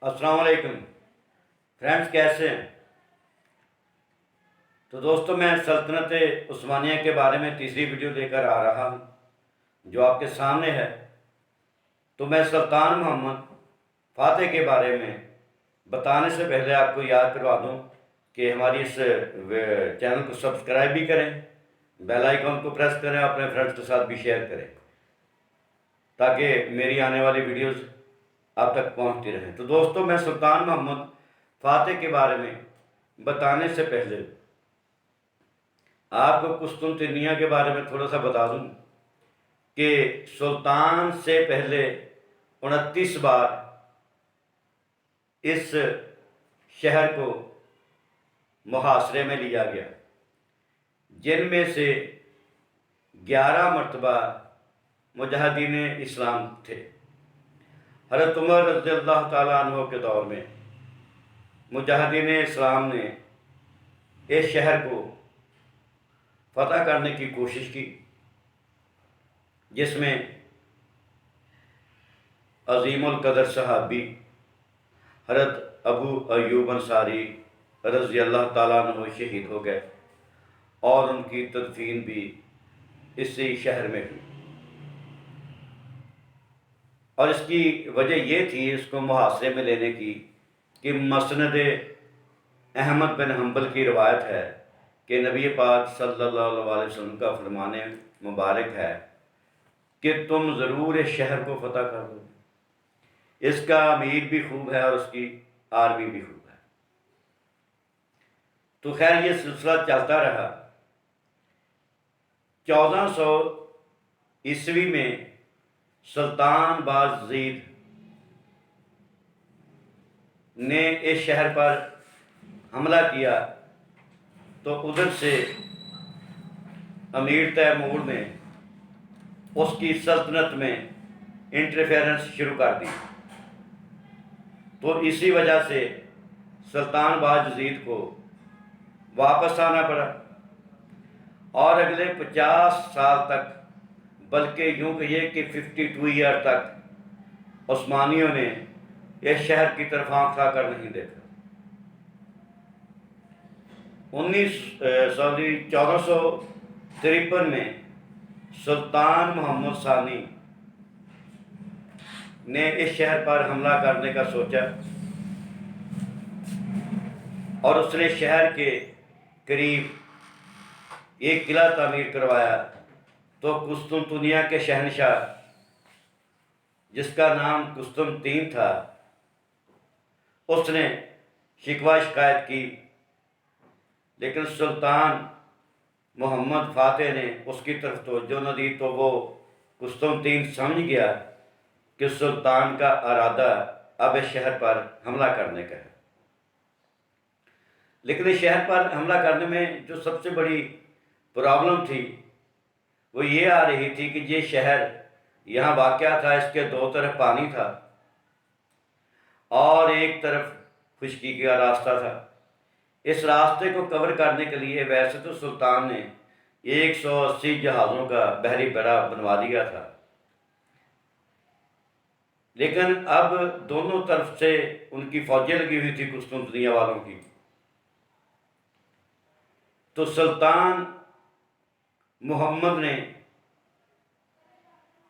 अस्सलाम वालेकुम फ्रेंड्स, कैसे हैं। तो दोस्तों, मैं सल्तनत उस्मानिया के बारे में तीसरी वीडियो लेकर आ रहा हूं जो आपके सामने है। तो मैं सुल्तान मोहम्मद फातेह के बारे में बताने से पहले आपको याद करवा दूं कि हमारी इस चैनल को सब्सक्राइब भी करें, बेल आइकन को प्रेस करें, अपने फ्रेंड्स के साथ भी शेयर करें ताकि मेरी आने वाली वीडियोस आप तक पहुंचती रहें। तो दोस्तों, मैं सुल्तान मोहम्मद फातेह के बारे में बताने से पहले आपको कुस्तुनतिनिया के बारे में थोड़ा सा बता दूं कि सुल्तान से पहले 29 बार इस शहर को मुहासरे में लिया गया, जिनमें से 11 मरतबा मुजाहिदीन इस्लाम थे। हज़रत उमर रज़ियल्लाहु ताला अन्हु के दौर में मुजाहिदीन इस्लाम ने इस शहर को फतह करने की कोशिश की, जिसमें अज़ीमुल कदर सहाबी हज़रत अबू अय्यूब अंसारी रज़ियल्लाहु ताला अन्हु शहीद हो गए और उनकी तदफीन भी इसी शहर में हुई। और इसकी वजह ये थी इसको मुहासरे में लेने की कि मसनद अहमद बिन हम्बल की रवायत है कि नबी पाक सल्लल्लाहु अलैहि वसल्लम का फरमान मुबारक है कि तुम ज़रूर इस शहर को फतह कर दो। इसका अमीर भी खूब है और उसकी आर्मी भी खूब है। तो खैर ये सिलसिला चलता रहा। 1400 ईस्वी में सुल्तान बाज़ीद ने इस शहर पर हमला किया तो उधर से अमीर तैमूर ने उसकी सल्तनत में इंटरफेरेंस शुरू कर दी। तो इसी वजह से सुल्तान बाज़ीद को वापस आना पड़ा और अगले 50 साल तक, बल्कि यूँ कहिए कि 52 ईयर तक उस्मानियों ने इस शहर की तरफ आँख उठाकर नहीं देखा। 1453 में सुल्तान मोहम्मद सानी ने इस शहर पर हमला करने का सोचा और उसने शहर के करीब एक किला तामीर करवाया। तो कुस्तुनतुनिया के शहनशाह, जिसका नाम कुस्तुनतीन था, उसने शिकवा शिकायत की, लेकिन सुल्तान मोहम्मद फातेह ने उसकी तरफ तवज्जो न दी। तो वो कुस्तुनतीन समझ गया कि सुल्तान का इरादा अब इस शहर पर हमला करने का है। लेकिन इस शहर पर हमला करने में जो सबसे बड़ी प्रॉब्लम थी वो ये आ रही थी कि ये शहर यहाँ वाक़या था, इसके दो तरफ पानी था और एक तरफ खुशकी का रास्ता था। इस रास्ते को कवर करने के लिए वैसे तो सुल्तान ने 180 जहाज़ों का बहरी बेड़ा बनवा दिया था, लेकिन अब दोनों तरफ से उनकी फौजें लगी हुई थी कुस्तुनतनिया वालों की। तो सुल्तान मोहम्मद ने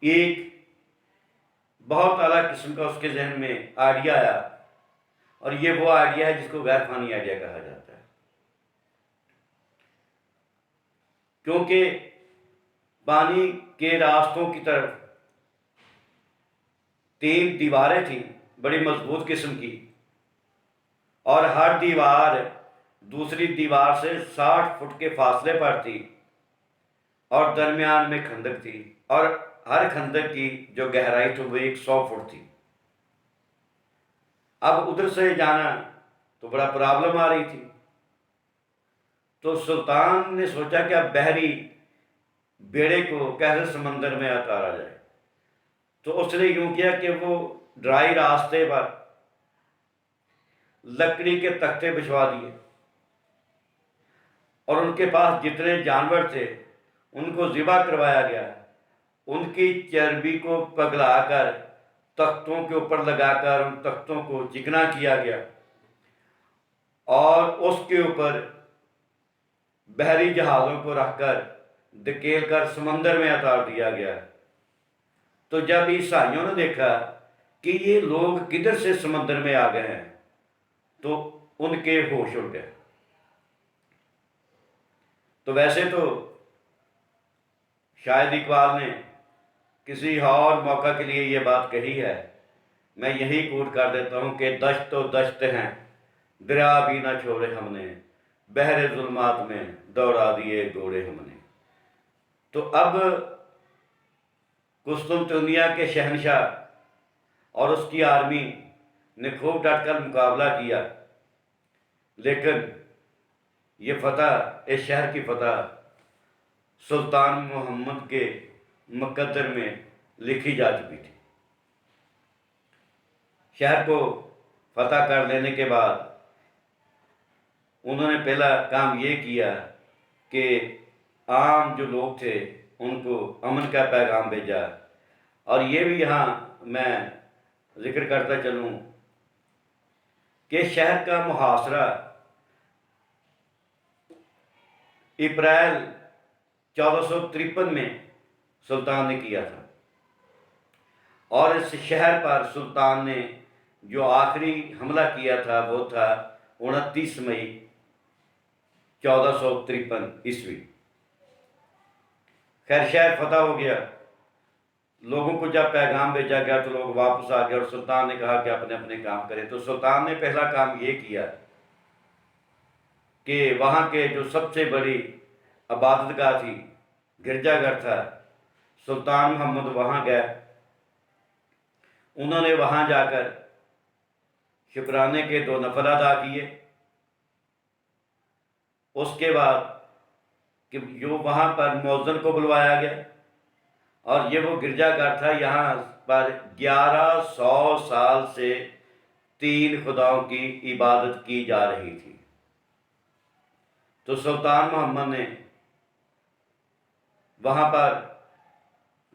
एक बहुत आला किस्म का उसके जहन में आइडिया आया, और ये वो आइडिया है जिसको गैर फानी आइडिया कहा जाता है। क्योंकि पानी के रास्तों की तरफ 3 दीवारें थीं बड़ी मजबूत किस्म की, और हर दीवार दूसरी दीवार से 60 फुट के फासले पर थी और दरमियान में खंदक थी, और हर खंदक की जो गहराई थी वो 100 फुट थी। अब उधर से जाना तो बड़ा प्रॉब्लम आ रही थी। तो सुल्तान ने सोचा कि अब बहरी बेड़े को कैसे समंदर में उतारा जाए। तो उसने यूं किया कि वो ड्राई रास्ते पर लकड़ी के तख्ते बिछवा दिए और उनके पास जितने जानवर थे उनको ज़िबा करवाया गया। उनकी चर्बी को पगलाकर तख्तों के ऊपर लगाकर उन तख्तों को चिकना किया गया और उसके ऊपर बहरी जहाज़ों को रखकर धकेल कर समंदर में उतार दिया गया। तो जब ईसाइयों ने देखा कि ये लोग किधर से समंदर में आ गए हैं, तो उनके होश उड़ गए। तो वैसे तो शायद इकबाल ने किसी और मौका के लिए ये बात कही है, मैं यही कोट कर देता हूँ कि दश्त तो दश्त हैं, दरिया भी ना छोड़े हमने, बहरे जुल्मात में दौड़ा दिए घोड़े हमने। तो अब कुस्तुनतुनिया के शहनशाह और उसकी आर्मी ने खूब डटकर मुकाबला किया, लेकिन ये फतह, इस शहर की फतह सुल्तान मोहम्मद के मुकद्दर में लिखी जा चुकी थी। शहर को फतह कर लेने के बाद उन्होंने पहला काम ये किया कि आम जो लोग थे उनको अमन का पैगाम भेजा। और ये भी यहाँ मैं जिक्र करता चलूँ कि शहर का मुहासरा अप्रैल 1453 में सुल्तान ने किया था और इस शहर पर सुल्तान ने जो आखिरी हमला किया था वो था 29 मई 1453 ईस्वी। खैर शहर फतह हो गया, लोगों को जब पैगाम भेजा गया तो लोग वापस आ गए और सुल्तान ने कहा कि अपने अपने काम करें। तो सुल्तान ने पहला काम ये किया कि वहाँ के जो सबसे बड़ी इबादतगाह थी, गिरजाघर था, सुल्तान मोहम्मद वहाँ गए। उन्होंने वहाँ जाकर शुक्राने के 2 नफल अदा किए। उसके बाद कि जो वहाँ पर मौज़न को बुलवाया गया और ये वो गिरजाघर था, यहाँ पर 1100 साल से 3 खुदाओं की इबादत की जा रही थी। तो सुल्तान मोहम्मद ने वहाँ पर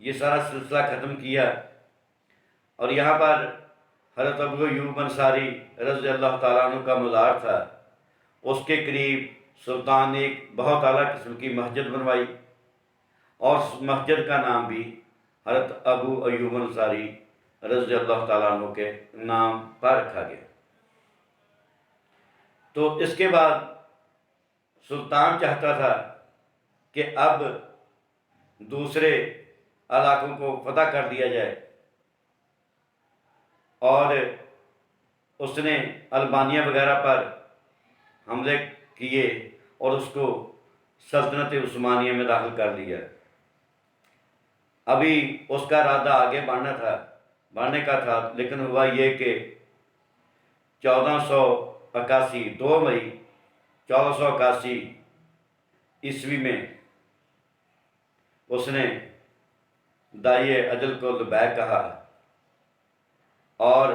ये सारा सिलसिला ख़त्म किया और यहाँ पर हज़रत अबू अय्यूब अंसारी रज़ी अल्लाह ताला अन्हु का मज़ार था। उसके करीब सुल्तान ने एक बहुत आला किस्म की मस्जिद बनवाई और उस मस्जिद का नाम भी हज़रत अबू अय्यूब अंसारी रज़ी अल्लाह ताला अन्हु के नाम पर रखा गया। तो इसके बाद सुल्तान चाहता था कि अब दूसरे इलाकों को फतह कर दिया जाए और उसने अल्बानिया वगैरह पर हमले किए और उसको सल्तनत उस्मानिया में दाखिल कर दिया। अभी उसका इरादा आगे बढ़ने का था, लेकिन हुआ ये कि 2 मई 1481 ईस्वी में उसने दाए अजल को लबैक कहा और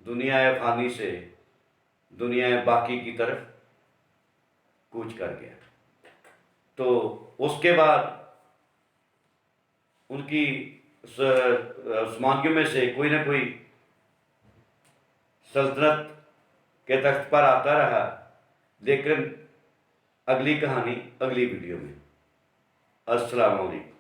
दुनिया फ़ानी से दुनिया बाकी की तरफ कूच कर गया। तो उसके बाद उनकी उस्मानियों में से कोई ना कोई सल्तनत के तख्त पर आता रहा, लेकिन अगली कहानी अगली वीडियो में। अस्सलाम वालेकुम।